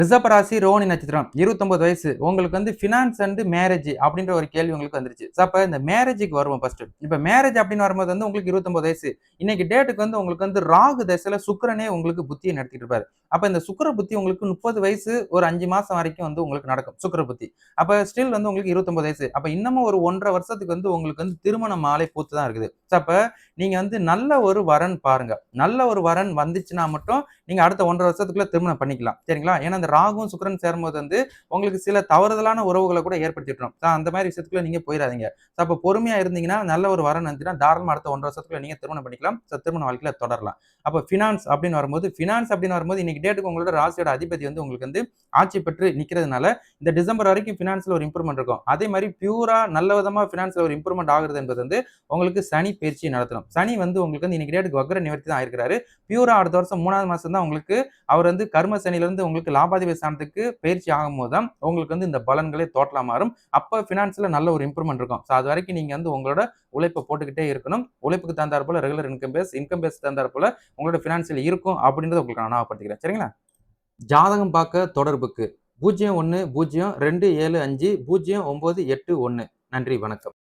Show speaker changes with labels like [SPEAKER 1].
[SPEAKER 1] ரிஷப ராசி ரோஹிணி நட்சத்திரம் 29 வயசு உங்களுக்கு வந்து ஃபினான்ஸ் அண்ட் மேரேஜ் அப்படின்ற ஒரு கேள்வி உங்களுக்கு வந்துருச்சு. அப்ப இந்த மேரேஜுக்கு வருவோம் ஃபர்ஸ்ட். இப்ப மேரேஜ் அப்படின்னு வரும்போது வந்து உங்களுக்கு 29 வயசு. இன்னைக்கு டேட்டுக்கு வந்து உங்களுக்கு வந்து ராகு திசையில சுக்கிரனே உங்களுக்கு புத்தியை நடத்திட்டு இருப்பாரு. அப்ப இந்த சுக்கிர புத்தி உங்களுக்கு 30 வயசு ஒரு 5 மாசம் வரைக்கும் வந்து உங்களுக்கு நடக்கும் சுக்கிர புத்தி. அப்ப ஸ்டில் வந்து உங்களுக்கு 29 வயசு. அப்ப இன்னமும் ஒரு 1 1/2 வருஷத்துக்கு வந்து உங்களுக்கு வந்து திருமண மாலை பூத்து தான் இருக்குது. அப்ப நீங்க வந்து நல்ல ஒரு வரன் பாருங்க. நல்ல ஒரு வரன் வந்துச்சுன்னா மட்டும் நீங்க அடுத்த 1 1/2 வருஷத்துக்குள்ள திருமணம் பண்ணிக்கலாம். சரிங்களா? ஏன்னா அந்த ராகுவும் சுக்கிரன் சேரும்போது வந்து உங்களுக்கு சில தவறுதலான உறவுகள கூட ஏற்படுத்தி விட்டுரும். அந்த மாரி விஷயத்துக்குள்ள நீங்க போயிறாதீங்க. அப்ப பொறுமையா இருந்தீங்கன்னா, நல்ல ஒரு வரன் வந்துச்சுன்னா, தாராளமா அடுத்த 1 1/2 வருஷத்துக்குள்ள நீங்க திருமணம் பண்ணிக்கலாம். திருமண வாழ்க்கையில தொடரலாம். அப்ப ஃபினான்ஸ் அப்படின்னு வரும்போது இன்னைக்கு டேட்டுக்கு உங்களோட ராசியோட அதிபதி வந்து உங்களுக்கு வந்து ஆட்சி பெற்று நிக்கிறதுனால, இந்த டிசம்பர் வரைக்கும் ஃபினான்ஸ்ல ஒரு இம்ப்ரூவ்மென்ட் இருக்கும். அதே மாரி பியூரா நல்ல விதமா ஃபினான்ஸ்ல ஒரு இம்ப்ரூவ்மென்ட் ஆகுறது என்பது வந்து உங்களுக்கு சனி பெயர்ச்சி நடத்தணும். சனி வந்து உங்களுக்கு வந்து இன்னைக்கு டேட்டுக்கு வக்ர நிவர்த்தி தான் ஆயிருக்கிறாரு. பியூரா அடுத்த வருஷம் 3வது மாசம் தான் உங்களுக்கு அவர் வந்து கர்ம சனியிலிருந்து உங்களுக்கு லாபாதிபதி ஸ்தானத்துக்கு பயிற்சி ஆகும்போது தான் உங்களுக்கு வந்து இந்த பலன்களே டோட்டலா மாறும். அப்ப ஃபினான்ஸ்ல நல்ல ஒரு இம்ப்ரூவ்மென்ட் இருக்கும். அது வரைக்கும் நீங்க வந்து உங்களோட உழைப்ப போட்டுக்கிட்டே இருக்கணும். உழைப்புக்கு தகுந்தாற் போல ரெகுலர் இன்கம் பேஸ் தகுந்தாற் போல உங்களோட ஃபினான்ஷியல் இருக்கும் அப்படின்றத உங்களுக்கு நான் ஞாபகப்படுத்திக்கிறேன். சரிங்களா? ஜாதகம் பார்க்க தொடர்புக்கு 01 0 275 0981. நன்றி, வணக்கம்.